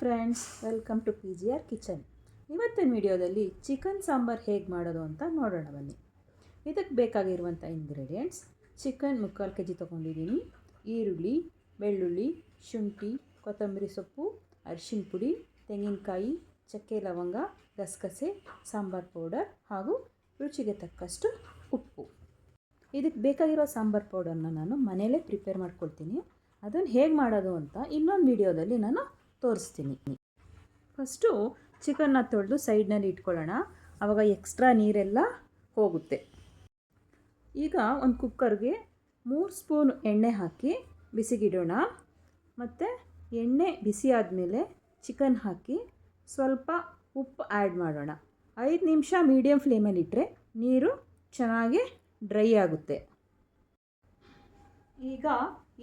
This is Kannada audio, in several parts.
Friends, welcome to PGR kitchen. ಇವತ್ತಿನ ವಿಡಿಯೋದಲ್ಲಿ ಚಿಕನ್ ಸಾಂಬಾರ್ ಹೇಗೆ ಮಾಡೋದು ಅಂತ ನೋಡೋಣ ಬನ್ನಿ. ಇದಕ್ಕೆ ಬೇಕಾಗಿರುವಂಥ ಇಂಗ್ರೀಡಿಯೆಂಟ್ಸ್: ಚಿಕನ್ 3/4 kg ತೊಗೊಂಡಿದ್ದೀನಿ, ಈರುಳ್ಳಿ, ಬೆಳ್ಳುಳ್ಳಿ, ಶುಂಠಿ, ಕೊತ್ತಂಬರಿ ಸೊಪ್ಪು, ಅರಿಶಿನ ಪುಡಿ, ತೆಂಗಿನಕಾಯಿ, ಚಕ್ಕೆ ಲವಂಗ, ಗಸಗಸೆ, ಸಾಂಬಾರ್ ಪೌಡರ್ ಹಾಗೂ ರುಚಿಗೆ ತಕ್ಕಷ್ಟು ಉಪ್ಪು. ಇದಕ್ಕೆ ಬೇಕಾಗಿರೋ ಸಾಂಬಾರ್ ಪೌಡರ್ನ ನಾನು ಮನೆಯಲ್ಲೇ ಪ್ರಿಪೇರ್ ಮಾಡ್ಕೊಳ್ತೀನಿ. ಅದನ್ನು ಹೇಗೆ ಮಾಡೋದು ಅಂತ ಇನ್ನೊಂದು ವಿಡಿಯೋದಲ್ಲಿ ನಾನು ತೋರಿಸ್ತೀನಿ. ಫಸ್ಟು ಚಿಕನ್ನ ತೊಳೆದು ಸೈಡ್ನಲ್ಲಿ ಇಟ್ಕೊಳ್ಳೋಣ, ಆವಾಗ ಎಕ್ಸ್ಟ್ರಾ ನೀರೆಲ್ಲ ಹೋಗುತ್ತೆ. ಈಗ ಒಂದು ಕುಕ್ಕರ್ಗೆ 3 ಸ್ಪೂನ್ ಎಣ್ಣೆ ಹಾಕಿ ಬಿಸಿಗಿಡೋಣ. ಮತ್ತು ಎಣ್ಣೆ ಬಿಸಿ ಆದಮೇಲೆ ಚಿಕನ್ ಹಾಕಿ ಸ್ವಲ್ಪ ಉಪ್ಪು ಆ್ಯಡ್ ಮಾಡೋಣ. 5 ನಿಮಿಷ ಮೀಡಿಯಮ್ ಫ್ಲೇಮಲ್ಲಿ ಇಟ್ಟರೆ ನೀರು ಚೆನ್ನಾಗಿ ಡ್ರೈ ಆಗುತ್ತೆ. ಈಗ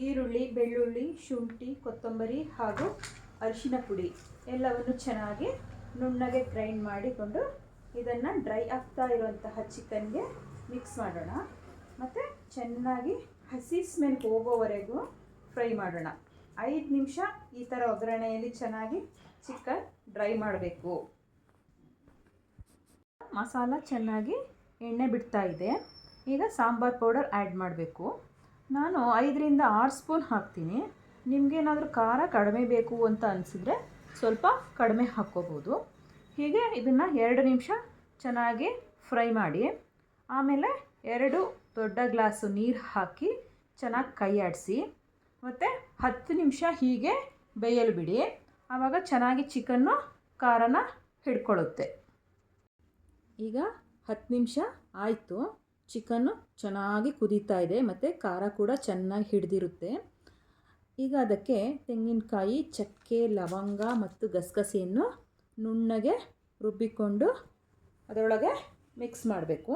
ಈರುಳ್ಳಿ, ಬೆಳ್ಳುಳ್ಳಿ, ಶುಂಠಿ, ಕೊತ್ತಂಬರಿ ಹಾಗೂ ಅರಿಶಿನ ಪುಡಿ ಎಲ್ಲವನ್ನು ಚೆನ್ನಾಗಿ ನುಣ್ಣಗೆ ಗ್ರೈಂಡ್ ಮಾಡಿಕೊಂಡು ಇದನ್ನು ಡ್ರೈ ಆಗ್ತಾ ಇರುವಂತಹ ಚಿಕನ್ಗೆ ಮಿಕ್ಸ್ ಮಾಡೋಣ. ಮತ್ತು ಚೆನ್ನಾಗಿ ಹಸಿ ಸ್ಮೆಲ್ ಹೋಗೋವರೆಗೂ ಫ್ರೈ ಮಾಡೋಣ. 5 ನಿಮಿಷ ಈ ಥರ ಒಗ್ಗರಣೆಯಲ್ಲಿ ಚೆನ್ನಾಗಿ ಚಿಕನ್ ಡ್ರೈ ಮಾಡಬೇಕು. ಮಸಾಲ ಚೆನ್ನಾಗಿ ಎಣ್ಣೆ ಬಿಡ್ತಾ ಇದೆ. ಈಗ ಸಾಂಬಾರ್ ಪೌಡರ್ ಆ್ಯಡ್ ಮಾಡಬೇಕು. ನಾನು 5ರಿಂದ 6 ಸ್ಪೂನ್ ಹಾಕ್ತೀನಿ. ನಿಮಗೇನಾದರೂ ಖಾರ ಕಡಿಮೆ ಬೇಕು ಅಂತ ಅನಿಸಿದರೆ ಸ್ವಲ್ಪ ಕಡಿಮೆ ಹಾಕ್ಕೋಬೋದು. ಹೀಗೆ ಇದನ್ನು 2 ನಿಮಿಷ ಚೆನ್ನಾಗಿ ಫ್ರೈ ಮಾಡಿ, ಆಮೇಲೆ 2 ದೊಡ್ಡ ಗ್ಲಾಸು ನೀರು ಹಾಕಿ ಚೆನ್ನಾಗಿ ಕೈ ಆಡಿಸಿ, ಮತ್ತು 10 ನಿಮಿಷ ಹೀಗೆ ಬೇಯಲು ಬಿಡಿ. ಆವಾಗ ಚೆನ್ನಾಗಿ ಚಿಕನ್ನು ಖಾರನ ಹಿಡ್ಕೊಳ್ಳುತ್ತೆ. ಈಗ 10 ನಿಮಿಷ ಆಯಿತು. ಚಿಕನ್ನು ಚೆನ್ನಾಗಿ ಕುದೀತಾ ಇದೆ ಮತ್ತು ಖಾರ ಕೂಡ ಚೆನ್ನಾಗಿ ಹಿಡಿದಿರುತ್ತೆ. ಈಗ ಅದಕ್ಕೆ ತೆಂಗಿನಕಾಯಿ, ಚಕ್ಕೆ, ಲವಂಗ ಮತ್ತು ಗಸಗಸೆಯನ್ನು ನುಣ್ಣಗೆ ರುಬ್ಬಿಕೊಂಡು ಅದರೊಳಗೆ ಮಿಕ್ಸ್ ಮಾಡಬೇಕು.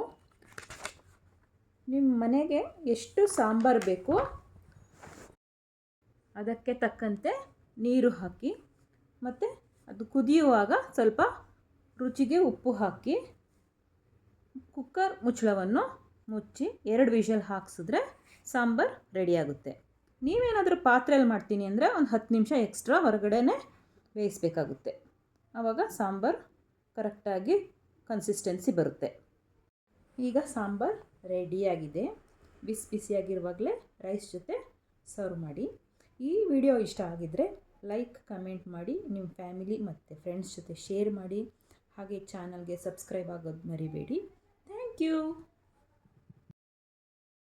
ನಿಮ್ಮ ಮನೆಗೆ ಎಷ್ಟು ಸಾಂಬಾರು ಬೇಕು ಅದಕ್ಕೆ ತಕ್ಕಂತೆ ನೀರು ಹಾಕಿ, ಮತ್ತು ಅದು ಕುದಿಯುವಾಗ ಸ್ವಲ್ಪ ರುಚಿಗೆ ಉಪ್ಪು ಹಾಕಿ ಕುಕ್ಕರ್ ಮುಚ್ಚಳವನ್ನು ಮುಚ್ಚಿ 2 ವಿಷಲ್ ಹಾಕಿಸಿದ್ರೆ ಸಾಂಬಾರು ರೆಡಿಯಾಗುತ್ತೆ. ನೀವೇನಾದರೂ ಪಾತ್ರೆಯಲ್ಲಿ ಮಾಡ್ತೀನಿ ಅಂದರೆ ಒಂದು 10 ನಿಮಿಷ ಎಕ್ಸ್ಟ್ರಾ ಹೊರಗಡೆನೇ ಬೇಯಿಸಬೇಕಾಗುತ್ತೆ. ಆವಾಗ ಸಾಂಬಾರು ಕರೆಕ್ಟಾಗಿ ಕನ್ಸಿಸ್ಟೆನ್ಸಿ ಬರುತ್ತೆ. ಈಗ ಸಾಂಬಾರು ರೆಡಿಯಾಗಿದೆ. ಬಿಸಿ ಬಿಸಿಯಾಗಿರುವಾಗಲೇ ರೈಸ್ ಜೊತೆ ಸರ್ವ್ ಮಾಡಿ. ಈ ವಿಡಿಯೋ ಇಷ್ಟ ಆಗಿದ್ದರೆ ಲೈಕ್, ಕಮೆಂಟ್ ಮಾಡಿ, ನಿಮ್ಮ ಫ್ಯಾಮಿಲಿ ಮತ್ತು ಫ್ರೆಂಡ್ಸ್ ಜೊತೆ ಶೇರ್ ಮಾಡಿ. ಹಾಗೆ ಚಾನಲ್ಗೆ ಸಬ್ಸ್ಕ್ರೈಬ್ ಆಗೋದು ಮರಿಬೇಡಿ. Thank you.